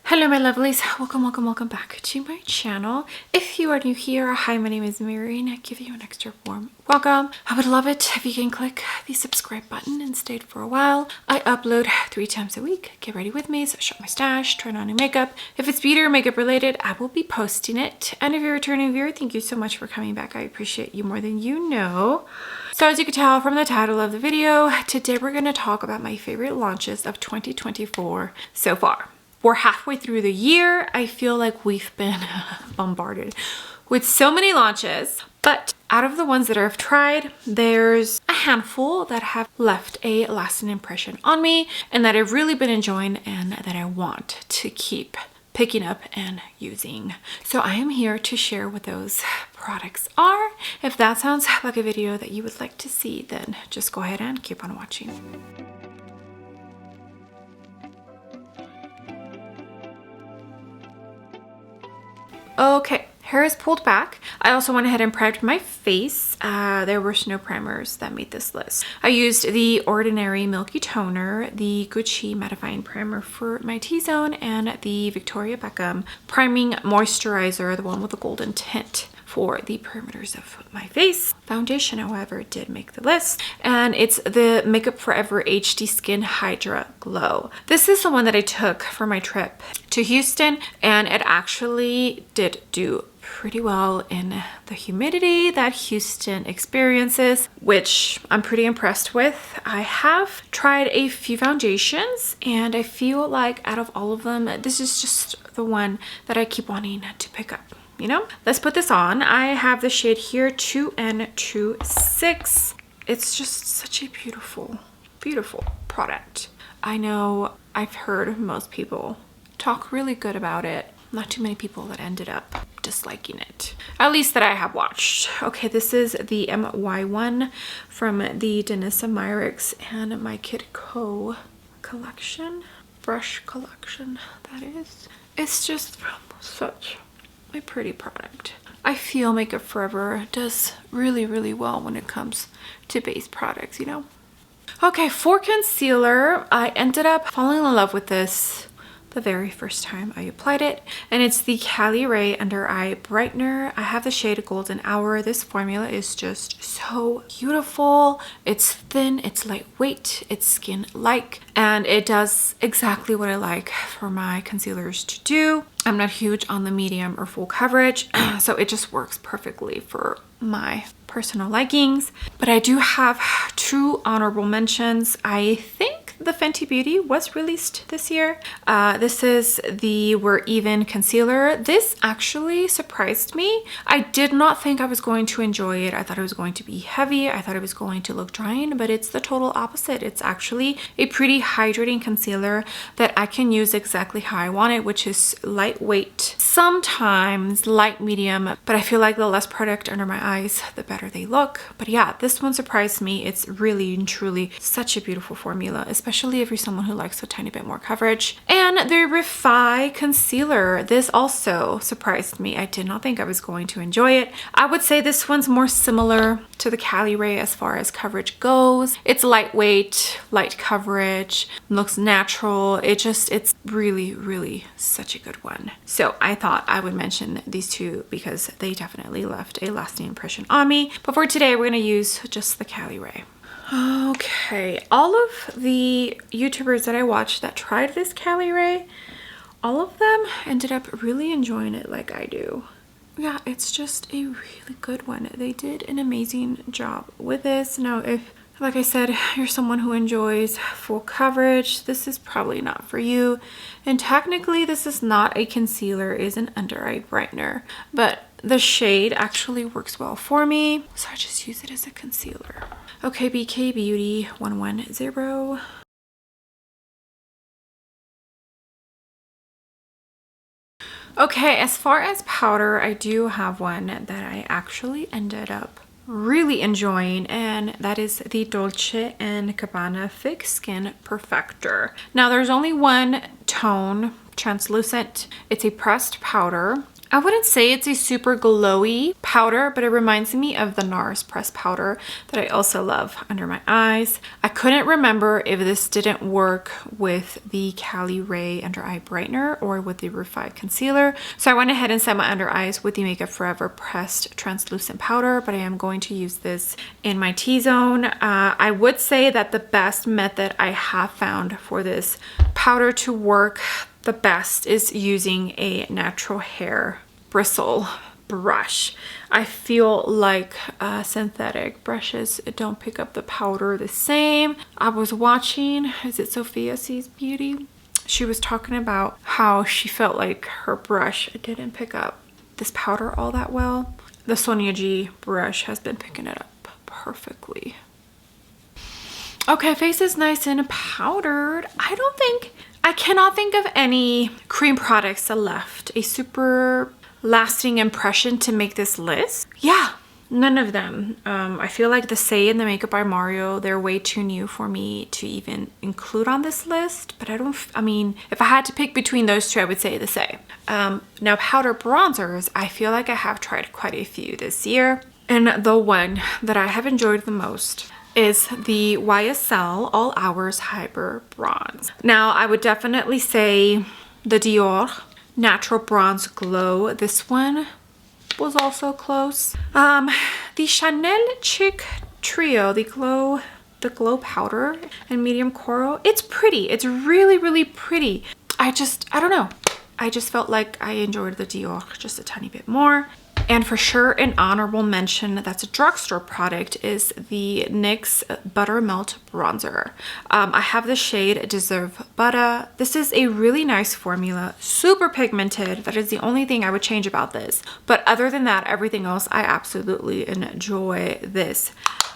Hello my lovelies, welcome back to my channel. If you are new here, hi, my name is Mary and I give you an extra warm welcome. I would love it if you can click the subscribe button and stay for a while. I upload 3 times a week. Get ready with me, so shop my stash, try on new makeup. If it's beauty or makeup related, I will be posting it. And if you're a returning viewer, thank you so much for coming back. I appreciate you more than you know. So as you can tell from the title of the video, today we're going to talk about my favorite launches of 2024 so far. We're halfway through the year. I feel like we've been bombarded with so many launches, but out of the ones that I've tried, there's a handful that have left a lasting impression on me and that I've really been enjoying and that I want to keep picking up and using. So I am here to share what those products are. If that sounds like a video that you would like to see, then just go ahead and keep on watching. Okay, hair is pulled back. I also went ahead and primed my face. There were no primers that made this list. I used the Ordinary Milky Toner, the Gucci Mattifying Primer for my T-zone, and the Victoria Beckham Priming Moisturizer, the one with the golden tint, for the perimeters of my face. Foundation, however, did make the list, and it's the Makeup Forever HD Skin Hydra Glow. This is the one that I took for my trip to Houston, and it actually did do pretty well in the humidity that Houston experiences, which I'm pretty impressed with. I have tried a few foundations and I feel like out of all of them, this is just the one that I keep wanting to pick up. You know, let's put this on. I have the shade here 2N26. It's just such a beautiful product. I know I've heard most people talk really good about it. Not too many people that ended up disliking it, at least that I have watched. Okay, this is the MY1 from the Danessa Myricks and My Kid Co collection, brush collection that is. It's just such a pretty product. I feel Makeup Forever does really well when it comes to base products, you know. Okay, for concealer, I ended up falling in love with this the very first time I applied it, and it's the Cali Ray Under Eye Brightener. I have the shade Golden Hour. This formula is just so beautiful. It's thin, it's lightweight, it's skin-like, and it does exactly what I like for my concealers to do. I'm not huge on the medium or full coverage, so it just works perfectly for my personal likings. But I do have 2 honorable mentions. I think the Fenty Beauty was released this year. This is the We're Even concealer. This actually surprised me. I did not think I was going to enjoy it. I thought it was going to be heavy. I thought it was going to look drying, but it's the total opposite. It's actually a pretty hydrating concealer that I can use exactly how I want it, which is lightweight, sometimes light medium, but I feel like the less product under my eyes, the better they look. But yeah, this one surprised me. It's really and truly such a beautiful formula, especially if you're someone who likes a tiny bit more coverage. And the Refi concealer, this also surprised me. I did not think I was going to enjoy it. I would say this one's more similar to the Cali Ray as far as coverage goes. It's lightweight, light coverage, looks natural. It's really such a good one. So I thought I would mention these 2 because they definitely left a lasting impression on me. But for today, we're gonna use just the Cali Ray. Okay, all of the YouTubers that I watched that tried this Cali Ray, all of them ended up really enjoying it like I do. Yeah, it's just a really good one. They did an amazing job with this. Now, if, like I said, you're someone who enjoys full coverage, this is probably not for you. And technically, this is not a concealer, it is an under eye brightener. But the shade actually works well for me, so I just use it as a concealer. Okay, BK Beauty 110. Okay, as far as powder, I do have one that I actually ended up really enjoying, and that is the Dolce & Gabbana Thick Skin Perfector. Now, there's only one tone, translucent. It's a pressed powder. I wouldn't say it's a super glowy powder, but it reminds me of the NARS pressed powder that I also love under my eyes. I couldn't remember if this didn't work with the Cali Ray under eye brightener or with the Revive concealer. So I went ahead and set my under eyes with the Makeup Forever pressed translucent powder, but I am going to use this in my T-zone. I would say that the best method I have found for this powder to work the best is using a natural hair bristle brush. I feel like synthetic brushes don't pick up the powder the same. I was watching, is it Sophia Sees Beauty? She was talking about how she felt like her brush didn't pick up this powder all that well. The Sonia G brush has been picking it up perfectly. Okay, face is nice and powdered. I cannot think of any cream products that left a super lasting impression to make this list. Yeah, none of them. I feel like the Say and the Makeup by Mario, they're way too new for me to even include on this list. But I mean, if I had to pick between those two, I would say the Say. Now, powder bronzers, I feel like I have tried quite a few this year. And the one that I have enjoyed the most is the YSL All Hours Hyper Bronze. Now, I would definitely say the Dior Natural Bronze Glow. This one was also close. The Chanel Chic Trio, the glow powder and medium coral. It's pretty. It's really, really pretty. I don't know. I just felt like I enjoyed the Dior just a tiny bit more. And for sure, an honorable mention that's a drugstore product is the NYX Buttermelt Bronzer. I have the shade Deserve Butter. This is a really nice formula, super pigmented. That is the only thing I would change about this. But other than that, everything else, I absolutely enjoy this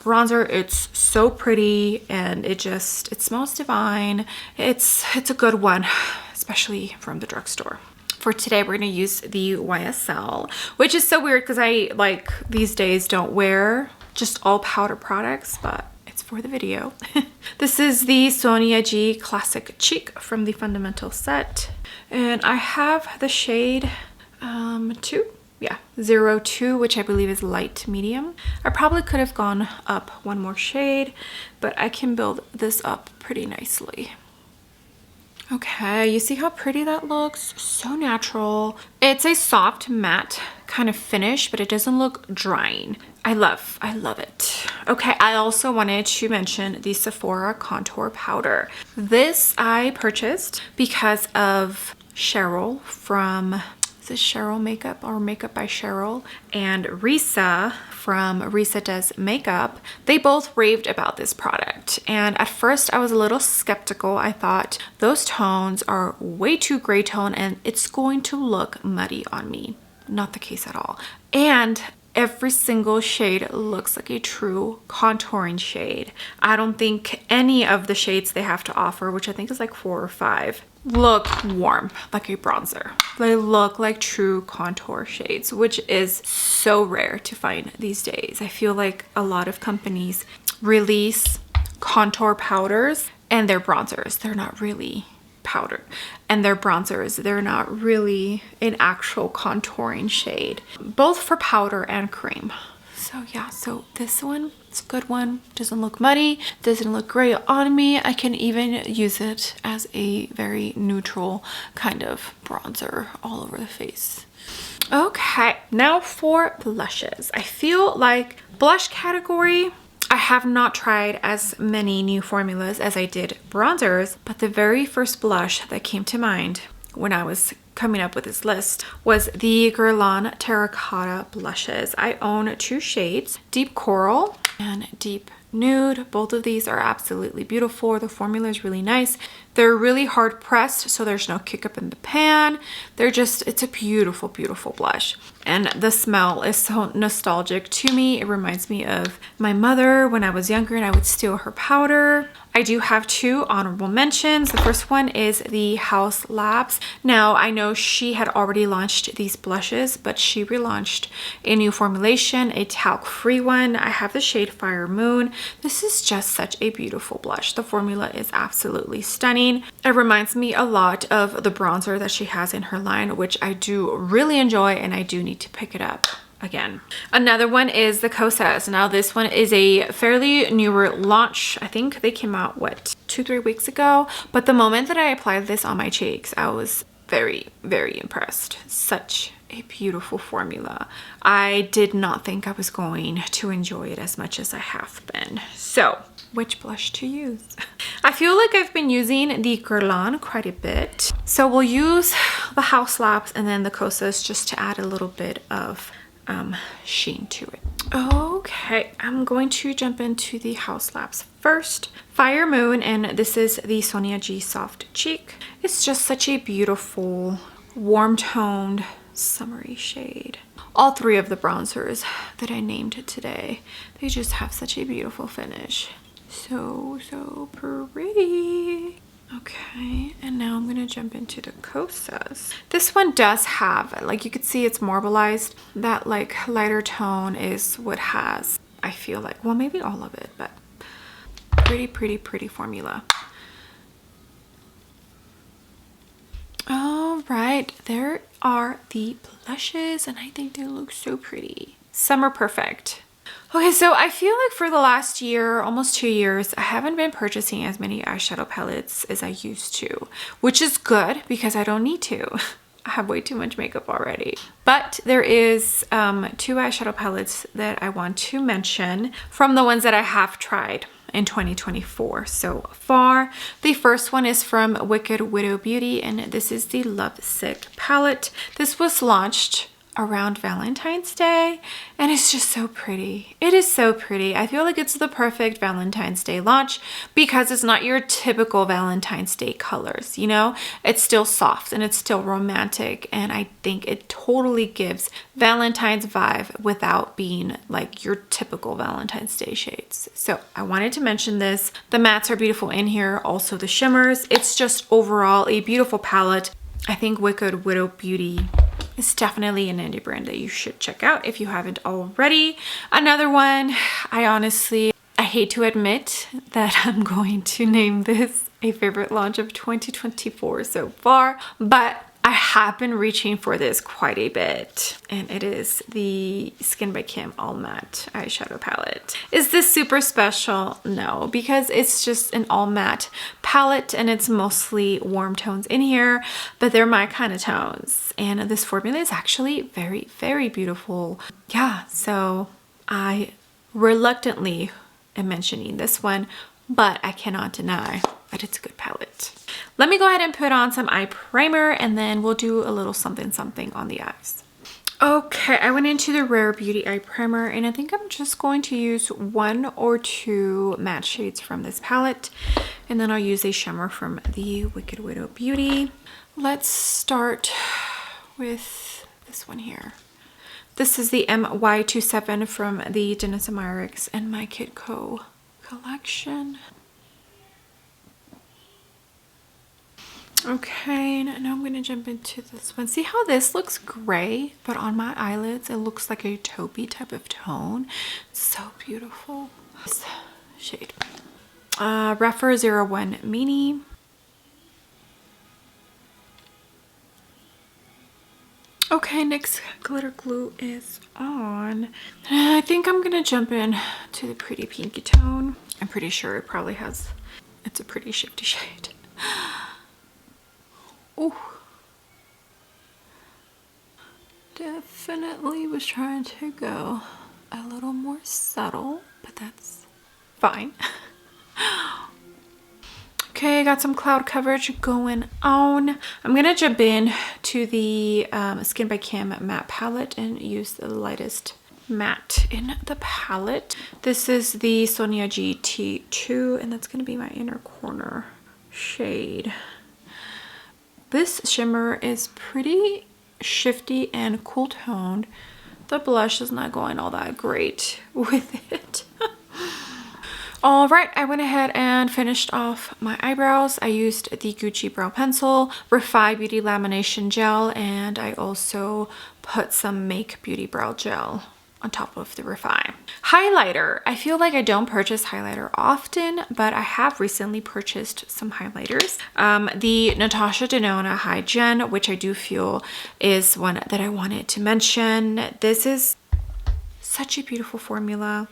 bronzer. It's so pretty and it smells divine. It's a good one, especially from the drugstore. For today, we're going to use the YSL, which is so weird because I, like, these days don't wear just all powder products, but it's for the video. This is the Sonia G Classic Cheek from the Fundamental set. And I have the shade 02, yeah, 02, which I believe is light medium. I probably could have gone up one more shade, but I can build this up pretty nicely. Okay, you see how pretty that looks? So natural. It's a soft matte kind of finish, but it doesn't look drying. I love it. Okay, I also wanted to mention the Sephora Contour Powder. This I purchased because of Cheryl from, is this Cheryl Makeup or Makeup by Cheryl? And Risa from Risa Does Makeup. They both raved about this product. And at first I was a little skeptical. I thought those tones are way too gray tone and it's going to look muddy on me. Not the case at all. And every single shade looks like a true contouring shade. I don't think any of the shades they have to offer, which I think is like 4 or 5, look warm like a bronzer. They look like true contour shades, which is so rare to find these days. I feel like a lot of companies release contour powders and they're bronzers. They're not really powder, and their bronzers, they're not really an actual contouring shade, both for powder and cream. So yeah, so this one, it's a good one. Doesn't look muddy, doesn't look gray on me. I can even use it as a very neutral kind of bronzer all over the face. Okay, now for blushes. I feel like blush category, I have not tried as many new formulas as I did bronzers, but the very first blush that came to mind when I was coming up with this list was the Guerlain Terracotta blushes. I own 2 shades, Deep Coral and Deep Nude. Both of these are absolutely beautiful. The formula is really nice. They're really hard pressed, so there's no kick up in the pan. It's a beautiful, beautiful blush. And the smell is so nostalgic to me. It reminds me of my mother when I was younger and I would steal her powder. I do have 2 honorable mentions. The first one is the Haus Labs. Now, I know she had already launched these blushes, but she relaunched a new formulation, a talc-free one. I have the shade Fire Moon. This is just such a beautiful blush. The formula is absolutely stunning. It reminds me a lot of the bronzer that she has in her line, which I do really enjoy, and I do need to pick it up again. Another one is the Kosas. Now this one is a fairly newer launch. I think they came out, what, 2-3 weeks ago? But the moment that I applied this on my cheeks, I was very, very impressed. Such a beautiful formula. I did not think I was going to enjoy it as much as I have been. So, which blush to use? I feel like I've been using the Guerlain quite a bit. So we'll use the House Labs and then the Kosas just to add a little bit of sheen to it. Okay, I'm going to jump into the House Labs first. Fire Moon, and this is the Sonia G Soft Cheek. It's just such a beautiful, warm toned, summery shade. All three of the bronzers that I named today, they just have such a beautiful finish. So pretty. Okay, and now I'm gonna jump into the Kosas. This one does have, like you could see, it's marbleized. That like lighter tone is what has, I feel like, well, maybe all of it, but pretty formula. All right, there are the blushes, and I think they look so pretty. Summer perfect. Okay, so I feel like for the last year, almost 2 years, I haven't been purchasing as many eyeshadow palettes as I used to, which is good because I don't need to. I have way too much makeup already. But there is 2 eyeshadow palettes that I want to mention from the ones that I have tried in 2024 so far. The first one is from Wicked Widow Beauty, and this is the Lovesick Palette. This was launched around Valentine's Day, and it's just so pretty. It is so pretty. I feel like it's the perfect Valentine's Day launch because it's not your typical Valentine's Day colors, you know? It's still soft and it's still romantic, and I think it totally gives Valentine's vibe without being like your typical Valentine's Day shades. So I wanted to mention this. The mattes are beautiful in here, also the shimmers. It's just overall a beautiful palette. I think Wicked Widow Beauty is definitely an indie brand that you should check out if you haven't already. Another one, I hate to admit that I'm going to name this a favorite launch of 2024 so far, but I have been reaching for this quite a bit, and it is the Skin by Kim All Matte eyeshadow palette. Is this super special? No, because it's just an all matte palette and it's mostly warm tones in here, but they're my kind of tones. And this formula is actually very beautiful. Yeah, so I reluctantly am mentioning this one, but I cannot deny that it's a good palette. Let me go ahead and put on some eye primer, and then we'll do a little something on the eyes. Okay, I went into the Rare Beauty eye primer, and I think I'm just going to use 1 or 2 matte shades from this palette, and then I'll use a shimmer from the Wicked Widow Beauty. Let's start with this one here. This is the MY27 from the Dennis & Meyerix and My Kid Co collection. Okay, now I'm going to jump into this one. See how this looks gray, but on my eyelids it looks like a taupey type of tone. It's so beautiful. This shade. Rephr 01 Mini. Okay, next glitter glue is on. I think I'm going to jump in to the pretty pinky tone. I'm pretty sure it probably has, it's a pretty shifty shade. Ooh. Definitely was trying to go a little more subtle, but that's fine. Okay, I got some cloud coverage going on. I'm gonna jump in to the Skin by Kim matte palette and use the lightest matte in the palette. This is the Sonia G T2, and that's gonna be my inner corner shade. This shimmer is pretty shifty and cool toned. The blush is not going all that great with it. All right, I went ahead and finished off my eyebrows. I used the Gucci brow pencil, Refi Beauty lamination gel, and I also put some Make Beauty brow gel on top of the Refine. Highlighter. I feel like I don't purchase highlighter often, but I have recently purchased some highlighters. The Natasha Denona High Gen, which I do feel is one that I wanted to mention. This is such a beautiful formula.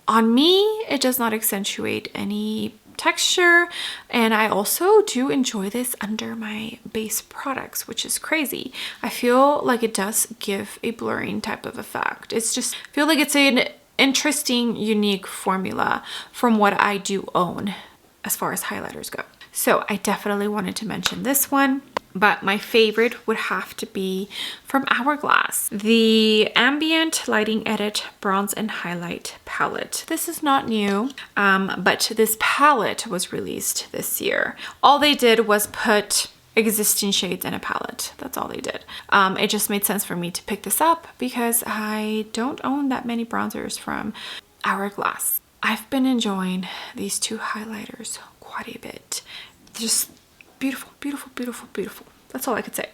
On me, it does not accentuate any texture, and I also do enjoy this under my base products, which is crazy. I feel like it does give a blurring type of effect. It's just, I feel like it's an interesting, unique formula from what I do own as far as highlighters go. So I definitely wanted to mention this one. But my favorite would have to be from Hourglass, the Ambient Lighting Edit Bronze and Highlight Palette. This is not new, but this palette was released this year. All they did was put existing shades in a palette. That's all they did. It just made sense for me to pick this up because I don't own that many bronzers from Hourglass. I've been enjoying these two highlighters quite a bit. Just beautiful, beautiful, beautiful, beautiful. That's all I could say.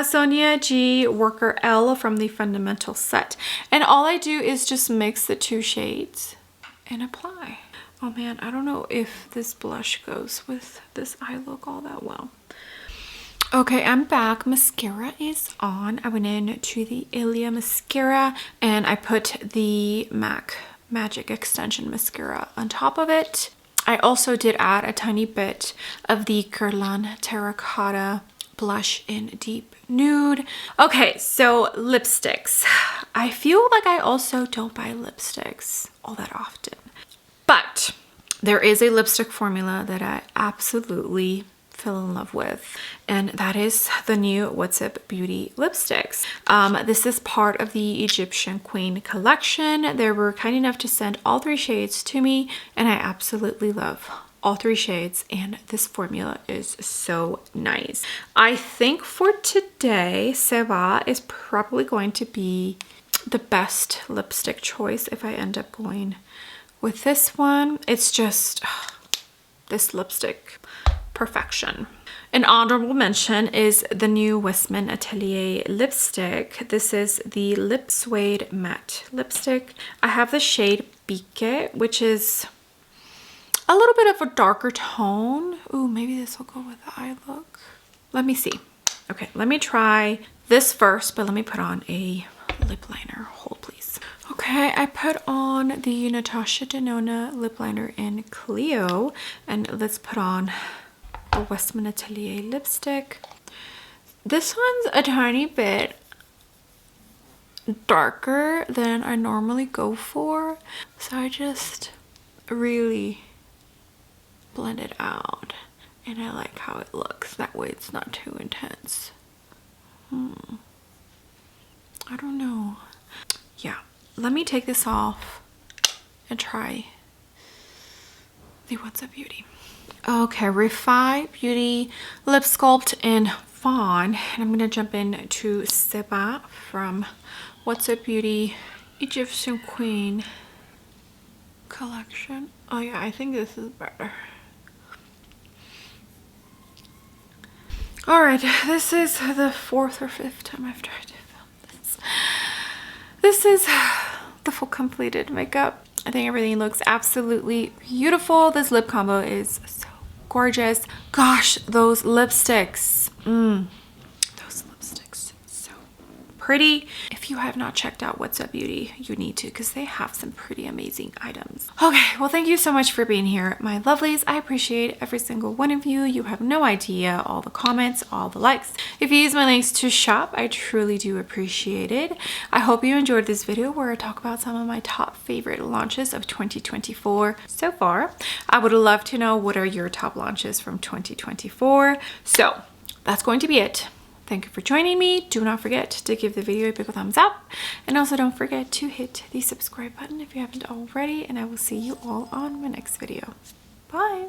Sonia G Worker L from the Fundamental set. And all I do is just mix the two shades and apply. Oh man, I don't know if this blush goes with this eye look all that well. Okay, I'm back. Mascara is on. I went in to the Ilia mascara and I put the MAC Magic Extension mascara on top of it. I also did add a tiny bit of the Guerlain Terracotta blush in Deep Nude. Okay, so lipsticks. I feel like I also don't buy lipsticks all that often. But there is a lipstick formula that I absolutely fell in love with, and that is the new What's Up Beauty lipsticks. This is part of the Egyptian Queen collection. They were kind enough to send all 3 shades to me, and I absolutely love all 3 shades, and this formula is so nice. I think for today, Seva is probably going to be the best lipstick choice if I end up going with this one. It's just this lipstick perfection. An honorable mention is the new Westman Atelier lipstick. This is the Lip Suede Matte lipstick. I have the shade Pique, which is a little bit of a darker tone. Ooh, maybe this will go with the eye look. Let me see. Okay, let me try this first, but let me put on a lip liner. Hold, please. Okay, I put on the Natasha Denona lip liner in Clio, and let's put on the Westman Atelier lipstick. This one's a tiny bit darker than I normally go for, so I just really blend it out, and I like how it looks. That way it's not too intense. I don't know. Yeah, let me take this off and try the What's Up Beauty. Okay, Refine Beauty Lip Sculpt in Fawn, and I'm gonna jump into Seba from What's Up Beauty Egyptian Queen collection. Oh yeah, I think this is better. Alright, this is the 4th or 5th time I've tried to film this. This is the full completed makeup. I think everything looks absolutely beautiful. This lip combo is so gorgeous. Gosh, those lipsticks. Those lipsticks, so pretty. If you have not checked out What's Up Beauty, you need to, because they have some pretty amazing items. Okay, well, thank you so much for being here, my lovelies. I appreciate every single one of you. You have no idea all the comments, all the likes. If you use my links to shop, I truly do appreciate it. I hope you enjoyed this video where I talk about some of my top favorite launches of 2024 so far. I would love to know what are your top launches from 2024. So that's going to be it. Thank you for joining me. Do not forget to give the video a big thumbs up, and also don't forget to hit the subscribe button if you haven't already, and I will see you all on my next video. Bye.